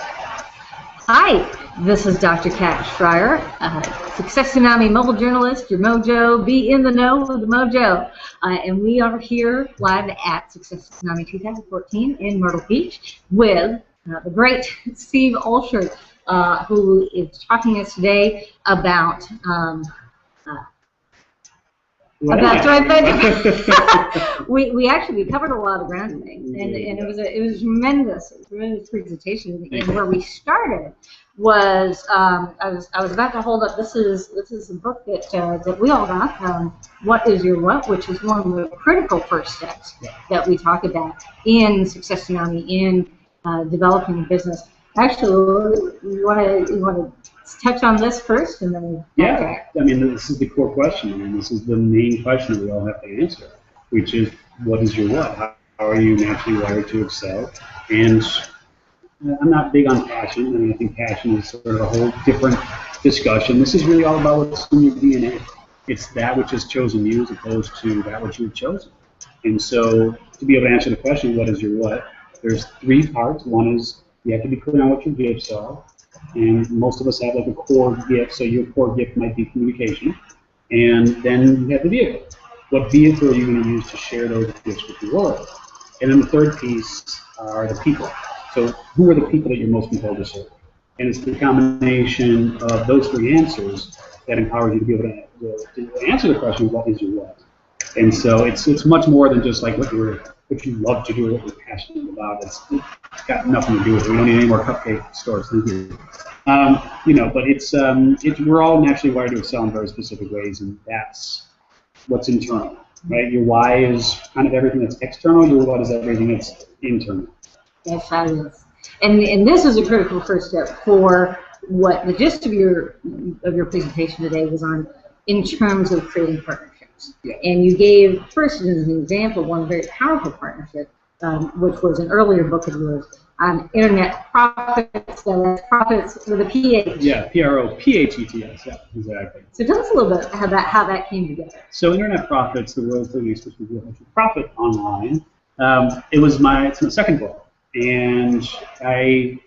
Hi, this is Dr. Kat Shrier, Success Tsunami mobile journalist, your mojo, be in the know with the mojo. And we are here live at Success Tsunami 2014 in Myrtle Beach with the great Steve Olsher, who is talking to us today about joint venture. we covered a lot of ground today, and it was a tremendous presentation. And where we started was I was about to hold up. This is a book that we all got. What is your what? Which is one of the critical first steps that we talk about in Success Tsunami in developing a business. Actually, you want to touch on this first, and then I mean, this is the core question, and this is the main question that we all have to answer, which is, what is your what? How are you naturally wired to excel? And I'm not big on passion. I mean, I think passion is sort of a whole different discussion. This is really all about what's in your DNA. It's that which has chosen you as opposed to that which you've chosen. And so, to be able to answer the question, what is your what? There's three parts. One is you have to be clear on what your gifts are. And most of us have like a core gift, so your core gift might be communication. And then you have the vehicle. What vehicle are you going to use to share those gifts with the world? And then the third piece are the people. So who are the people that you're most compelled to serve? And it's the combination of those three answers that empowers you to be able to answer the question, what is your what? And so it's much more than just like what you love to do, what you're passionate about. It's got nothing to do with it. We don't need any more cupcake stores. Thank you. But we're all naturally wired to excel in very specific ways, and that's what's internal, right? Your why is kind of everything that's external. Your what is everything that's internal. That's fabulous. And this is a critical first step for what the gist of your presentation today was on in terms of creating partnerships. Yeah. And you gave first as an example one very powerful partnership, which was an earlier book of yours on internet profits, profits with a PH. Yeah, PROPHETS. Yeah, exactly. So tell us a little bit about how that came together. So internet profits, the world's least, which we do profit online. It's my second book, and I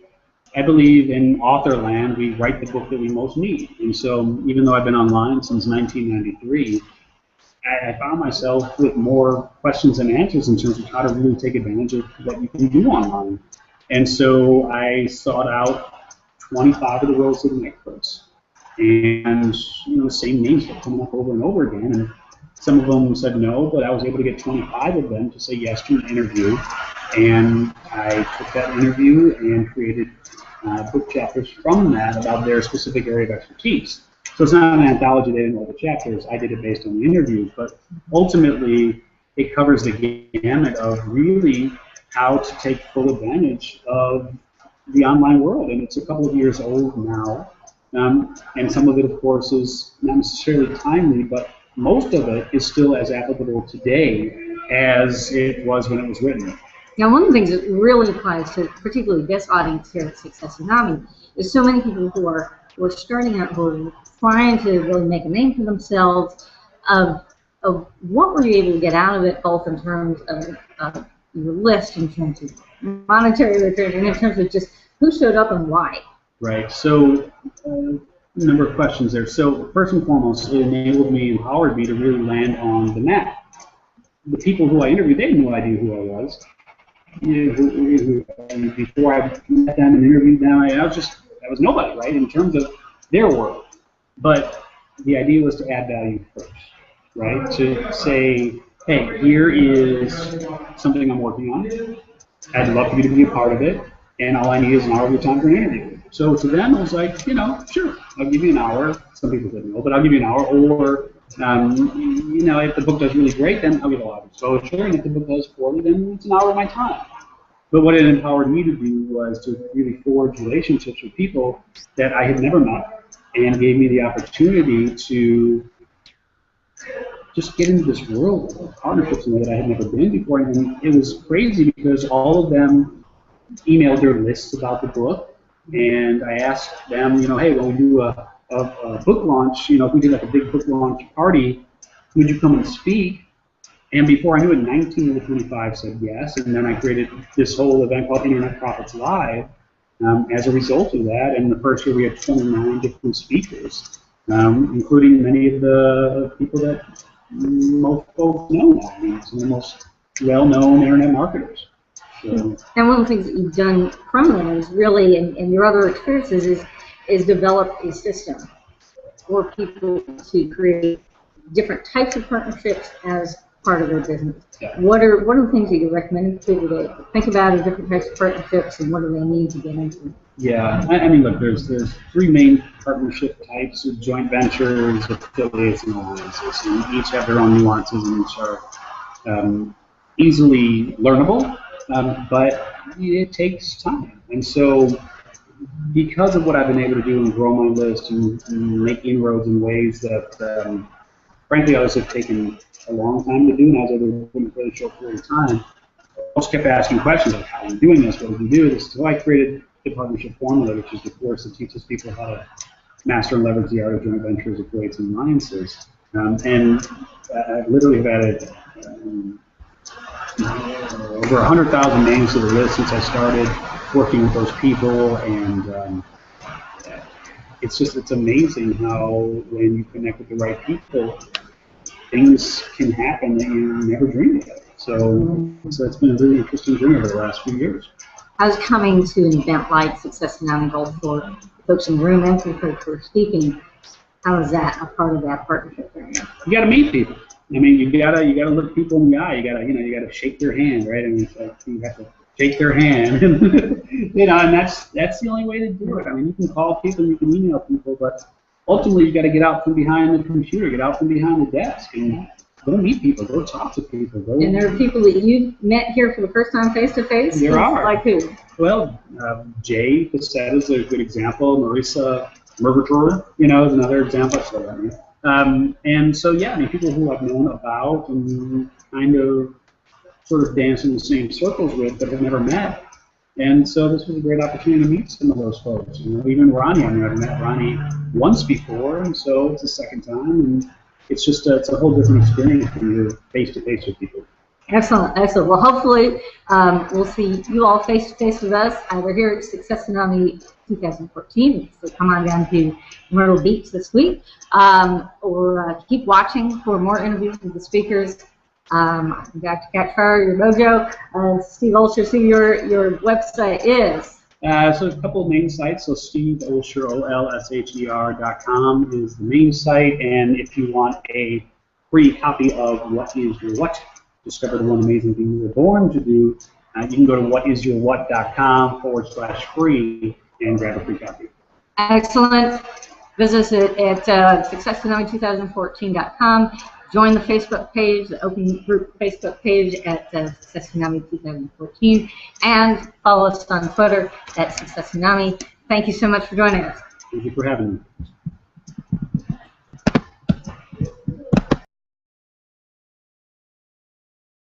believe in author land. We write the book that we most need, and so even though I've been online since 1993. I found myself with more questions and answers in terms of how to really take advantage of what you can do online. And so I sought out 25 of the world's leading experts. And the same names kept coming up over and over again. And some of them said no, but I was able to get 25 of them to say yes to an interview. And I took that interview and created book chapters from that about their specific area of expertise. So it's not an anthology, they didn't know the chapters, I did it based on the interviews, but ultimately it covers the gamut of really how to take full advantage of the online world, and it's a couple of years old now, and some of it, of course, is not necessarily timely, but most of it is still as applicable today as it was when it was written. Now, one of the things that really applies to particularly this audience here at Success Tsunami is so many people who are starting out, who are trying to really make a name for themselves, of what were you able to get out of it, both in terms of your list, in terms of monetary return, and in terms of just who showed up and why. Right. So, a number of questions there. So, first and foremost, it enabled me, empowered me to really land on the map. The people who I interviewed, they had no idea who I was. Before I met them and interviewed them, I was nobody, right, in terms of their world. But the idea was to add value first, right? To say, hey, here is something I'm working on. I'd love for you to be a part of it, and all I need is an hour of your time for an interview. So to them, I was like, sure, I'll give you an hour. Some people didn't know, but I'll give you an hour. Or, if the book does really great, then I'll give a lot of exposure, and if the book does poorly, then it's an hour of my time. But what it empowered me to do was to really forge relationships with people that I had never met, and gave me the opportunity to just get into this world of partnerships in a way that I had never been before. And it was crazy because all of them emailed their lists about the book, and I asked them, hey, when we do a book launch, if we did like a big book launch party, would you come and speak? And before I knew it, 19 of the 25 said yes, and then I created this whole event called Internet Profits Live, as a result of that. And the first year we had 29 different speakers, including many of the people that most folks know now. I mean, some of the most well-known internet marketers. So, and one of the things that you've done from that is really, in your other experiences, is develop a system for people to create different types of partnerships as part of their business. Yeah. What are the things that you recommend to people to think about as different types of partnerships, and what do they need to get into? Yeah, I mean, look, there's three main partnership types of joint ventures, affiliates, and alliances, and each have their own nuances, and each are easily learnable, but it takes time. And so, because of what I've been able to do and grow my list and make inroads in ways that, frankly, others have taken a long time to do, and I was able to do in a really short period of time, I just kept asking questions like, how are you doing this? What did you do this? So I created the partnership formula, which is the course that teaches people how to master and leverage the art of joint ventures, affiliates, and alliances. And I literally have added over 100,000 names to the list since I started working with those people, and it's amazing how when you connect with the right people, things can happen that you never dreamed of. So it's been a really interesting journey over the last few years. How's coming to an event like Success Tsunami, both for folks in the room and for folks who are speaking? How is that a part of that partnership area? You got to meet people. I mean, you gotta look people in the eye. You gotta shake their hand, right? I mean, it's like you have to shake their hand, and that's the only way to do it. I mean, you can call people, you can email people, but ultimately you got to get out from behind the computer, get out from behind the desk, and go meet people, go talk to people. And there are people that you met here for the first time face to face? There are. Like who? Well, Jay Passett is a good example. Marissa Merbertor, is another example. And so, yeah, I mean, people who I've known about and kind of sort of dance in the same circles with, but have never met. And so this was a great opportunity to meet some of those folks. Even Ronnie, I've met Ronnie once before, and so it's the second time. And it's just it's a whole different experience when you're face-to-face with people. Excellent, excellent. Well, hopefully we'll see you all face-to-face with us either here at Success Tsunami 2014, so come on down to Myrtle Beach this week, or keep watching for more interviews with the speakers. Dr. Shrier, your mojo, Steve Olsher, so your website is? So a couple of main sites. So Steve Olsher, OLSHER.com is the main site, and if you want a free copy of What Is Your What? Discover the one amazing thing you were born to do, you can go to whatisyourwhat.com/free and grab a free copy. Excellent. Visit us at successtsunami2014.com. Join the Facebook page, the open group Facebook page at Success Tsunami 2014, and follow us on Twitter at Success Tsunami. Thank you so much for joining us. Thank you for having me.